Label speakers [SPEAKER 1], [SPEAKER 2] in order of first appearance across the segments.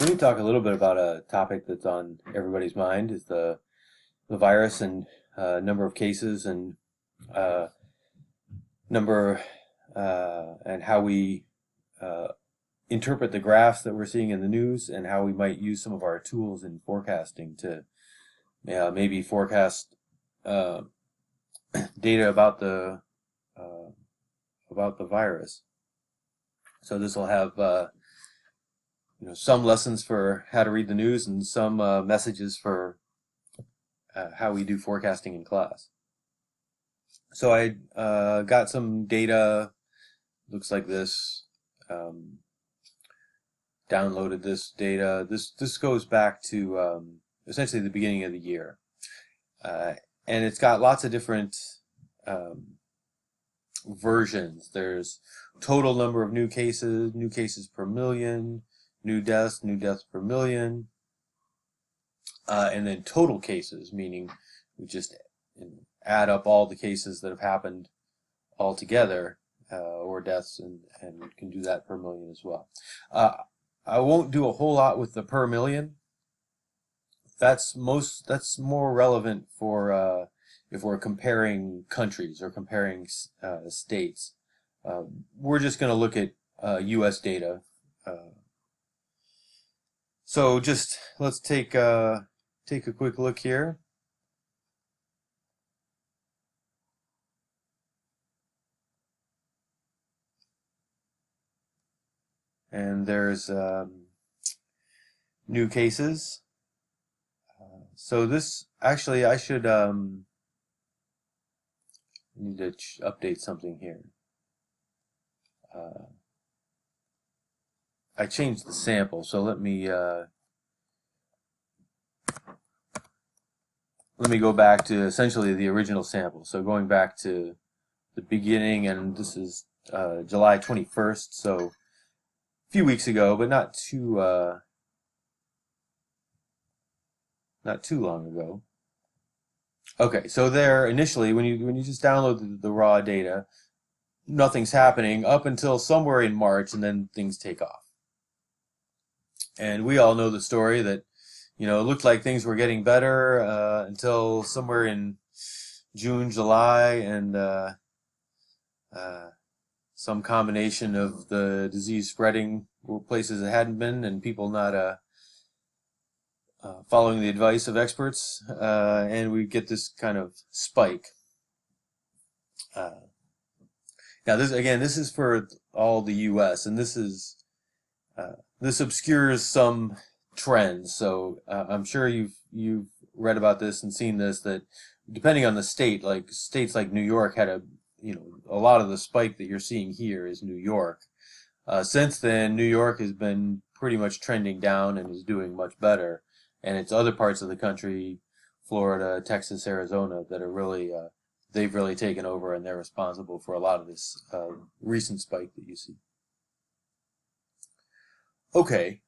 [SPEAKER 1] Let me talk a little bit about a topic that's on everybody's mind is the virus and number of cases and uh, number and how we uh, interpret the graphs that we're seeing in the news and how we might use some of our tools in forecasting to maybe forecast uh, data uh, about the virus. So this will have some lessons for how to read the news and some messages for how we do forecasting in class. So I got some data, looks like this, um, downloaded this data. This goes back to essentially the beginning of the year. Uh, and it's got lots of different um, versions. There's total number of new cases per million, new deaths per million, and then total cases, meaning we just add up all the cases that have happened all together, or deaths, and can do that per million as well. Uh, I won't do a whole lot with the per million. That's more relevant for if we're comparing countries or comparing states. We're just going to look at U.S. data. So just let's take a quick look here. And there's new cases. So this actually I should need to update something here. I changed the sample, so let me go back to essentially the original sample. So going back to the beginning, and this is July 21st, so a few weeks ago, but not too long ago. Okay, so there initially, when you just download the raw data, nothing's happening up until somewhere in March, and then things take off. And we all know the story that, it looked like things were getting better until somewhere in June, July, and some combination of the disease spreading places it hadn't been, and people not following the advice of experts, and we get this kind of spike. Now, this is for all the U.S., and this obscures some trends. So I'm sure you've read about this and seen this, that depending on the state, like states like New York had a lot of the spike that you're seeing here is New York. Since then, New York has been pretty much trending down and is doing much better. And it's other parts of the country, Florida, Texas, Arizona, that are really, they've really taken over, and they're responsible for a lot of this recent spike that you see. Okay,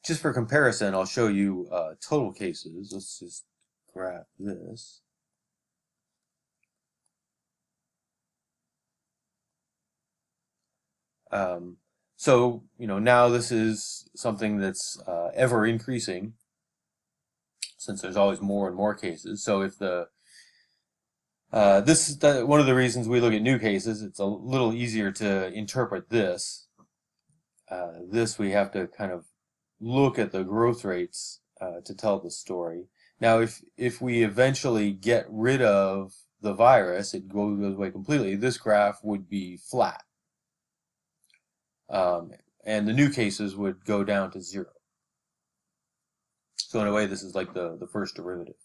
[SPEAKER 1] just for comparison, I'll show you total cases. Let's just graph this. So, now this is something that's ever increasing, since there's always more and more cases. So if this is one of the reasons we look at new cases. It's a little easier to interpret this. This we have to kind of look at the growth rates to tell the story. Now, if we eventually get rid of the virus, it goes away completely, this graph would be flat. And the new cases would go down to 0. So in a way, this is like the first derivative.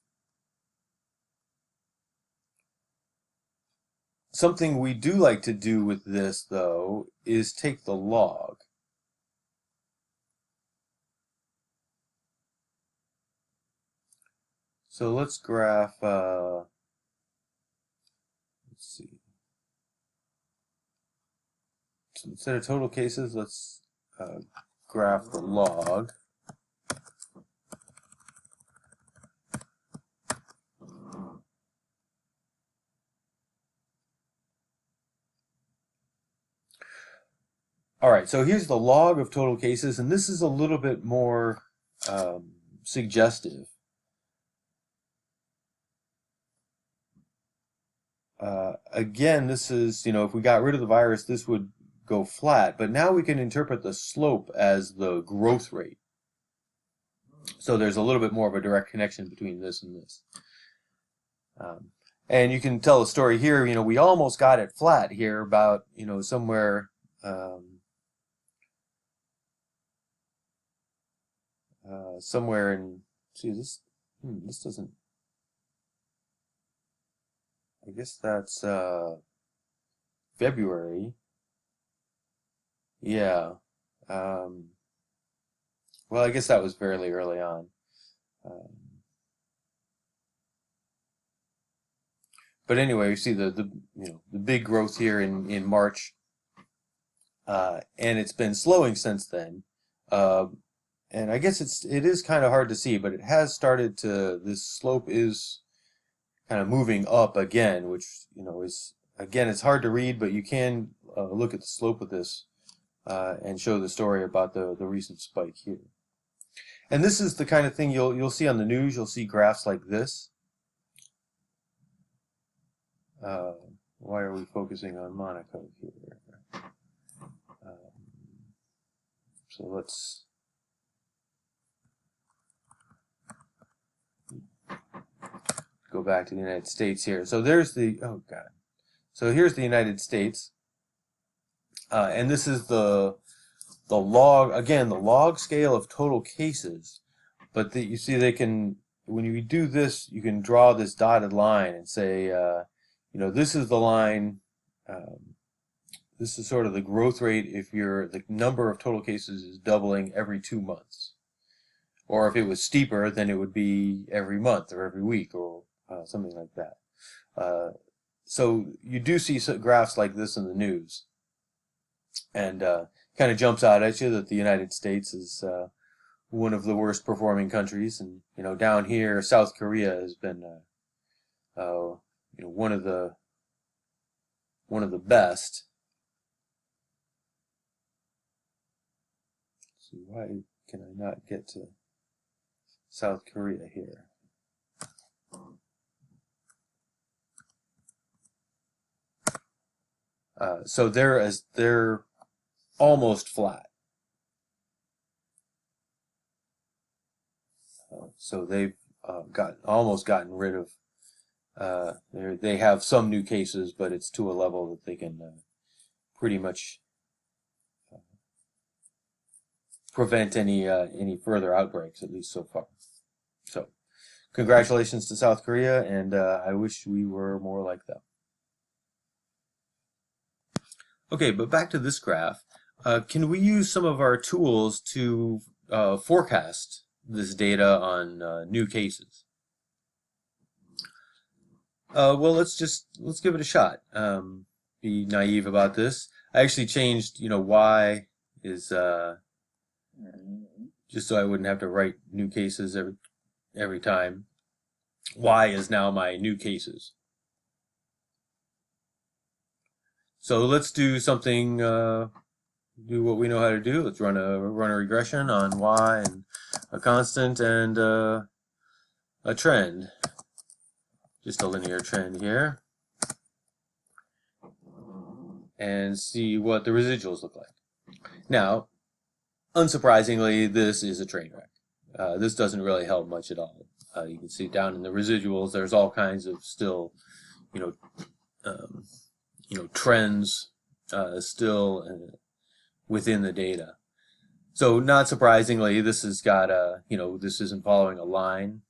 [SPEAKER 1] Something we do like to do with this, though, is take the log. So let's graph, let's see. So instead of total cases, let's graph the log. All right, so here's the log of total cases, and this is a little bit more suggestive. Again, this is, if we got rid of the virus, this would go flat, but now we can interpret the slope as the growth rate. So there's a little bit more of a direct connection between this and this. And you can tell a story here, we almost got it flat here about, somewhere somewhere in, see this doesn't, I guess that's February. Yeah. Well, I guess that was fairly early on. Um, but anyway, you see the big growth here in March, and it's been slowing since then. And I guess it is kind of hard to see, but it has started to, this slope is kind of moving up again, which is, again, it's hard to read, but you can look at the slope of this and show the story about the recent spike here. And this is the kind of thing you'll see on the news. You'll see graphs like this. Why are we focusing on Monaco here? So let's go back to the United States here. So there's the, oh God. So here's the United States. And this is the log, again, the log scale of total cases. But you see they can, when you do this, you can draw this dotted line and say, this is the line, this is sort of the growth rate if the number of total cases is doubling every 2 months. Or if it was steeper, then it would be every month or every week or something like that. So you do see graphs like this in the news. And kind of jumps out at you that the United States is one of the worst performing countries. And, down here, South Korea has been, one of the best. Let's see, why can I not get to South Korea here? So they're almost flat. So they've almost gotten rid of. They have some new cases, but it's to a level that they can pretty much prevent any further outbreaks, at least so far. So, congratulations to South Korea, and I wish we were more like them. Okay, but back to this graph. Can we use some of our tools to forecast this data on new cases? Well, let's give it a shot. Be naive about this. I actually changed, Y is just so I wouldn't have to write new cases every time. Y is now my new cases. So let's do something, do what we know how to do. Let's run a regression on Y and a constant and a trend. Just a linear trend here. And see what the residuals look like. Now, unsurprisingly, this is a train wreck. This doesn't really help much at all. You can see down in the residuals, there's all kinds of still, trends still within the data. So not surprisingly, this has got this isn't following a line.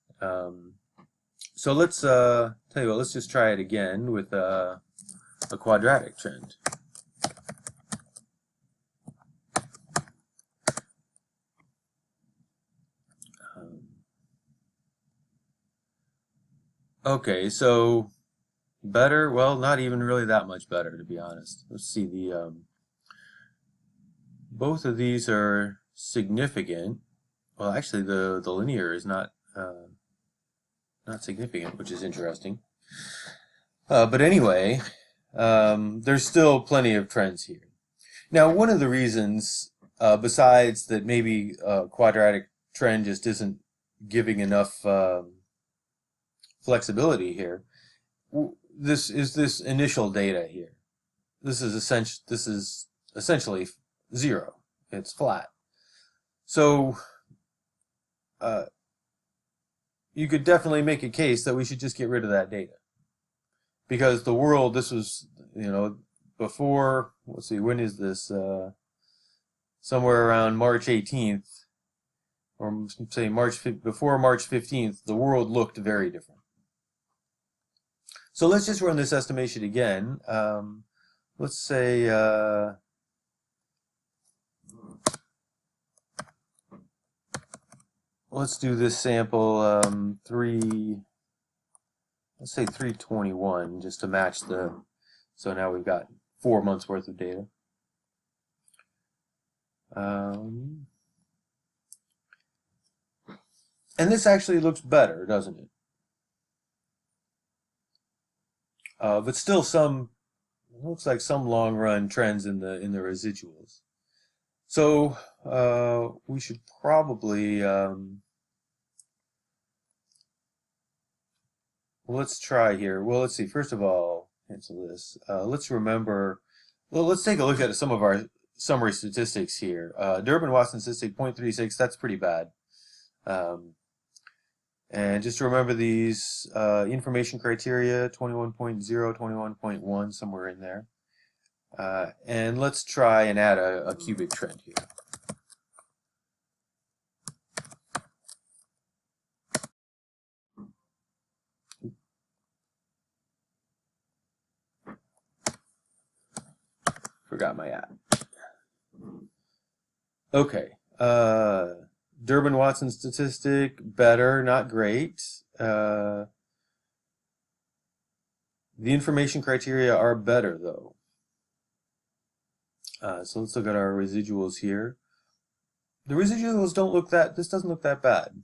[SPEAKER 1] So let's tell you what, let's just try it again with a quadratic trend. Okay, so better? Well, not even really that much better, to be honest. Let's see, both of these are significant. Well, actually, the linear is not significant, which is interesting. But anyway, there's still plenty of trends here. Now, one of the reasons, besides that maybe quadratic trend just isn't giving enough flexibility here, this initial data here. This is essentially zero. It's flat. So you could definitely make a case that we should just get rid of that data, because the world, this was, before, let's see, when is this? Somewhere around March 18th, or say before March 15th, the world looked very different. So let's just run this estimation again. Let's say let's do this sample let's say 321, just to match the, so now we've got 4 months worth of data. And this actually looks better, doesn't it? But still looks like some long run trends in the residuals. So we should probably let's try here. Well, let's see. First of all, cancel this. Let's remember. Well, let's take a look at some of our summary statistics here. Durbin-Watson statistic 0.36. That's pretty bad. And just to remember these information criteria, 21.0, 21.1, somewhere in there. And let's try and add a cubic trend here. Forgot my app. Okay. Durbin-Watson statistic, better, not great. The information criteria are better, though. So let's look at our residuals here. The residuals don't look this doesn't look that bad.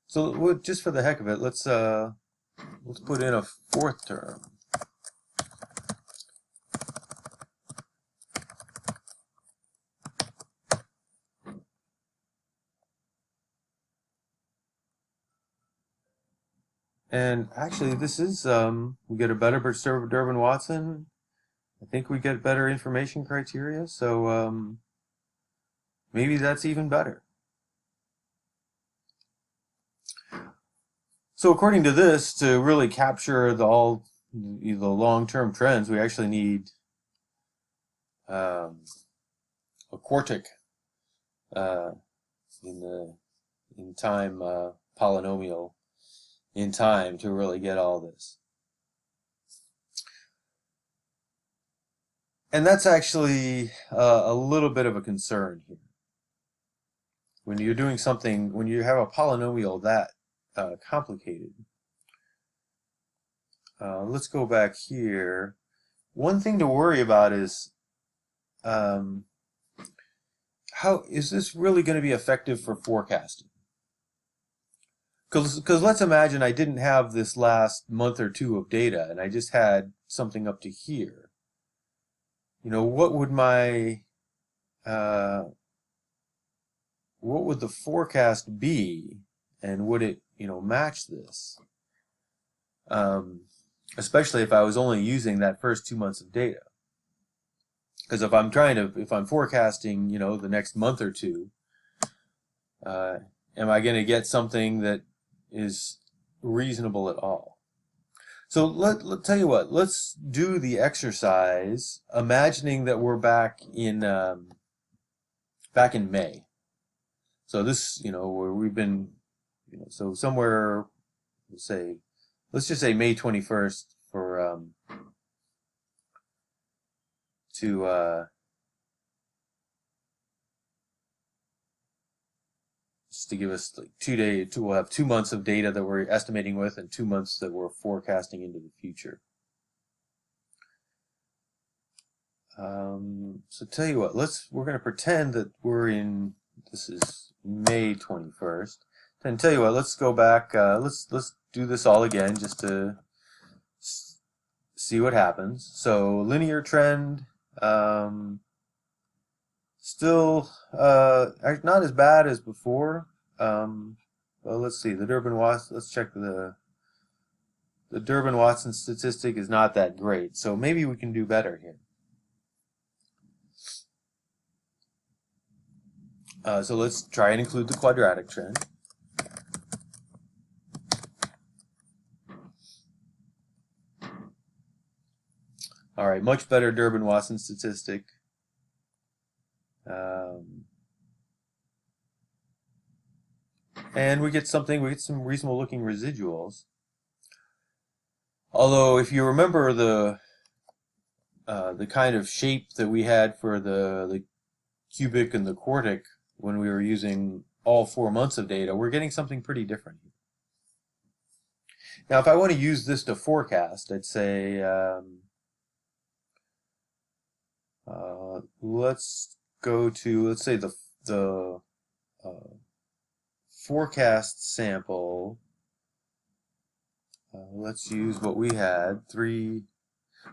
[SPEAKER 1] So just for the heck of it, let's put in a fourth term. And actually, this is, we get a better Durbin-Watson. I think we get better information criteria, so maybe that's even better. So according to this, to really capture the long-term trends, we actually need a quartic in time polynomial in time to really get all this. And that's actually a little bit of a concern here. When you're doing something, when you have a polynomial that complicated. Let's go back here. One thing to worry about is how is this really going to be effective for forecasting? Because let's imagine I didn't have this last month or two of data and I just had something up to here. What would my what would the forecast be, and would it match this? Especially if I was only using that first 2 months of data. Because if I'm forecasting the next month or two, am I going to get something that is reasonable at all? So let tell you what, let's do the exercise imagining that we're back in May. So this, where we've been, so somewhere, let's just say May 21st for just to give us like we'll have 2 months of data that we're estimating with and 2 months that we're forecasting into the future. So tell you what, we're going to pretend that this is May 21st. And tell you what, let's go back, let's do this all again just to see what happens. So linear trend, still not as bad as before. Well, let's see. The Durbin-Watson. Let's check the Durbin-Watson statistic is not that great. So maybe we can do better here. So let's try and include the quadratic trend. All right, much better Durbin-Watson statistic. And we get some reasonable looking residuals. Although, if you remember the kind of shape that we had for the cubic and the quartic when we were using all 4 months of data, we're getting something pretty different. Now, if I want to use this to forecast, I'd say, let's say the forecast sample. Let's use what we had, 3.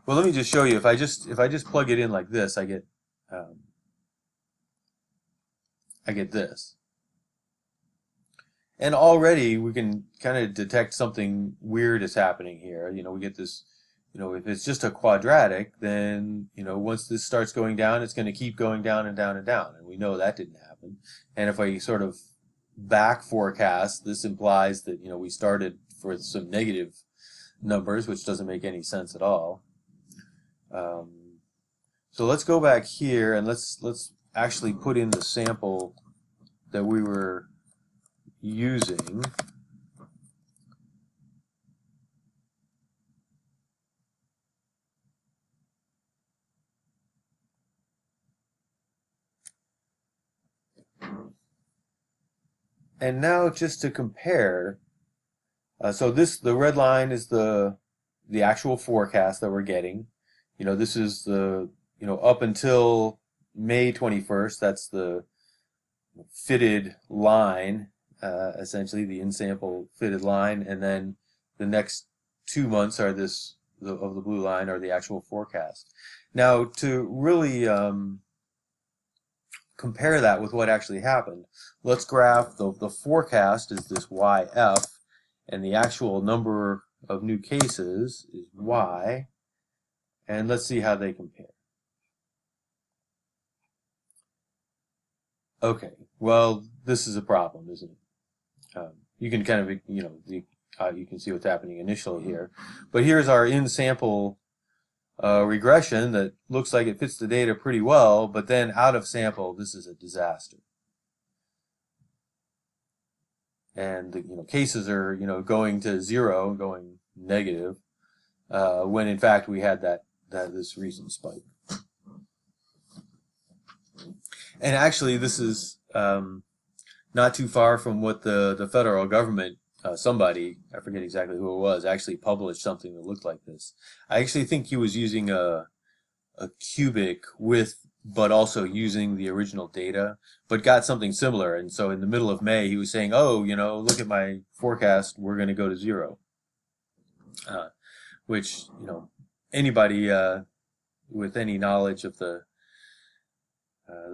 [SPEAKER 1] Well, let me just show you. If I just plug it in like this, I get this. And already we can kind of detect something weird is happening here. You know, we get this, you know, if it's just a quadratic, then, you know, once this starts going down, it's going to keep going down and down and down. And we know that didn't happen. And if I sort of back forecast, this implies that, you know, we started for some negative numbers, which doesn't make any sense at all. So let's go back here and let's actually put in the sample that we were using. And now just to compare, so the red line is the actual forecast that we're getting. You know, this is the, you know, up until May 21st, that's the fitted line, essentially the in-sample fitted line, and then the next 2 months are of the blue line are the actual forecast. Now, to really compare that with what actually happened, let's graph the forecast is this YF, and the actual number of new cases is Y, and let's see how they compare. Okay, well, this is a problem, isn't it? You can kind of, you know, you can see what's happening initially here. But here's our in-sample regression that looks like it fits the data pretty well, but then out of sample, this is a disaster. And the, you know, cases are, you know, going to 0, going negative, when in fact we had this recent spike. And actually, this is not too far from what the federal government, somebody, I forget exactly who it was, actually published something that looked like this. I actually think he was using a cubic but also using the original data, but got something similar. And so in the middle of May, he was saying, oh, you know, look at my forecast, we're going to go to 0. Which, you know, anybody with any knowledge of the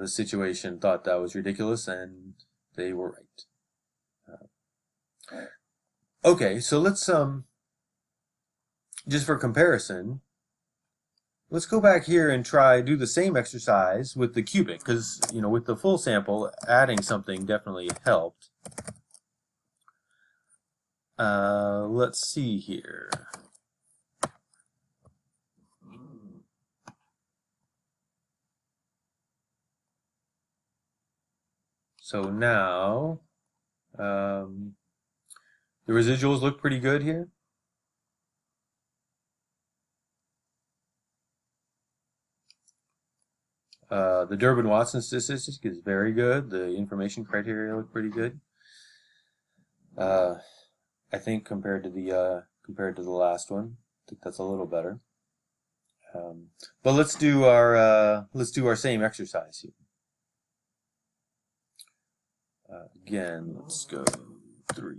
[SPEAKER 1] situation thought that was ridiculous, and they were right. Okay, so let's just for comparison, let's go back here and do the same exercise with the cubic, because, you know, with the full sample, adding something definitely helped. Let's see here. So now, the residuals look pretty good here. The Durbin-Watson statistic is very good. The information criteria look pretty good. I think compared to the last one, I think that's a little better. But let's do our same exercise here. Again, let's go 3.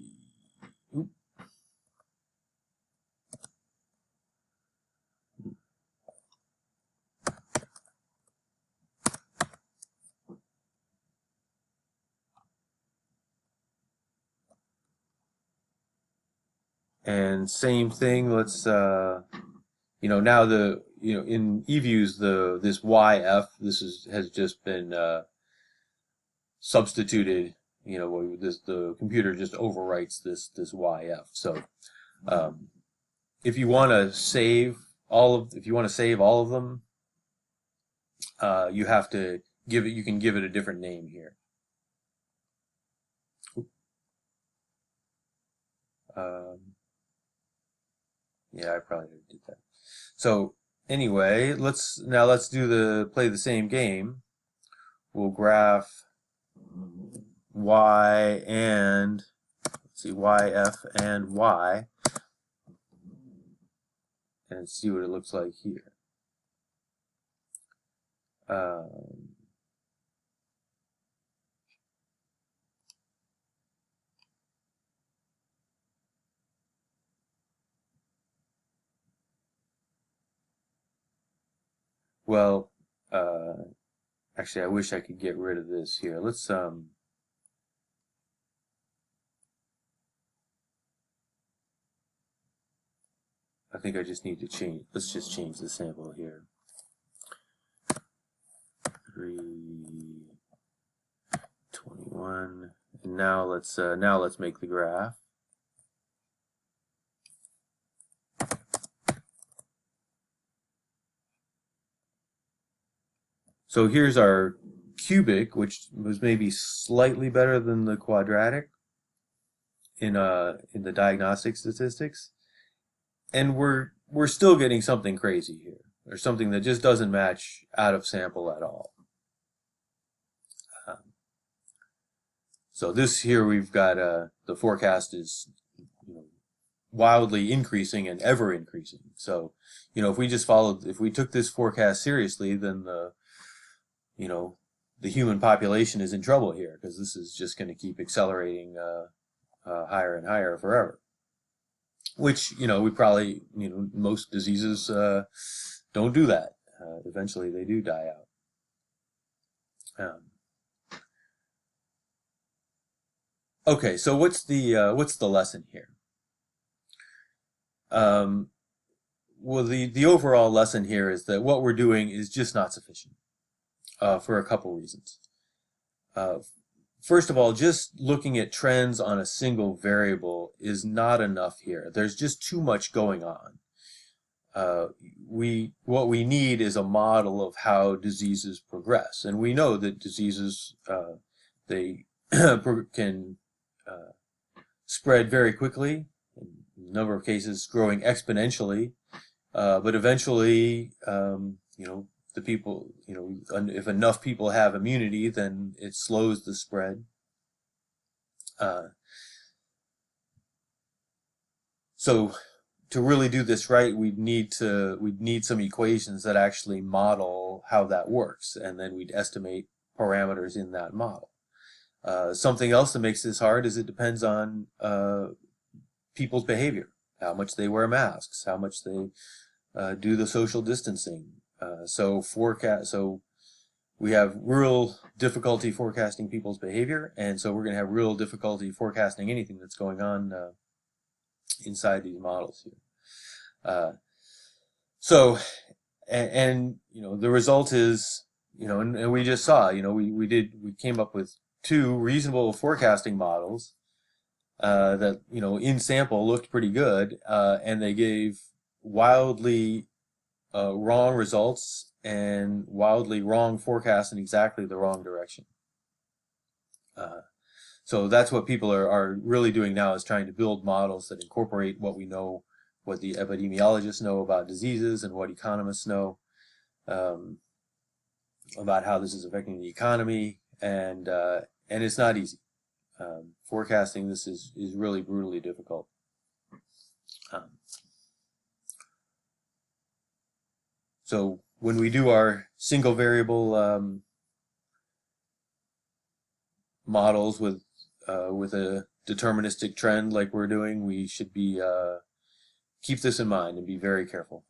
[SPEAKER 1] And same thing, let's, now in eViews, this YF, has just been, substituted, the computer just overwrites this YF. So, um, if you want to save if you want to save all of them, you have to you can give it a different name here. Um, yeah, I probably did that. So anyway, let's play the same game. We'll graph y and let's see YF and Y and see what it looks like here. Um, well, actually, I wish I could get rid of this here. I think I just need to change. Let's just change the sample here. 321. And now let's make the graph. So here's our cubic, which was maybe slightly better than the quadratic in the diagnostic statistics, and we're still getting something crazy here. There's something that just doesn't match out of sample at all. So this here we've got the forecast is wildly increasing and ever increasing. So if we took this forecast seriously, then the human population is in trouble here, because this is just going to keep accelerating higher and higher forever. Which we probably most diseases don't do that. Eventually, they do die out. Okay, so what's the lesson here? Well, the overall lesson here is that what we're doing is just not sufficient for a couple reasons. First of all, just looking at trends on a single variable is not enough here. There's just too much going on. What we need is a model of how diseases progress, and we know that diseases they can spread very quickly, in a number of cases growing exponentially, but eventually, the people, if enough people have immunity, then it slows the spread. So to really do this right, we'd need some equations that actually model how that works, and then we'd estimate parameters in that model. Something else that makes this hard is it depends on people's behavior, how much they wear masks, how much they do the social distancing. So we have real difficulty forecasting people's behavior, and so we're going to have real difficulty forecasting anything that's going on inside these models here. The result is, and we just saw, we came up with two reasonable forecasting models that, in sample looked pretty good, and they gave wildly wrong results and wildly wrong forecasts in exactly the wrong direction. So that's what people are really doing now, is trying to build models that incorporate what we know, what the epidemiologists know about diseases and what economists know about how this is affecting the economy, and it's not easy. Forecasting this is really brutally difficult. So when we do our single variable models with a deterministic trend like we're doing, we should keep this in mind and be very careful.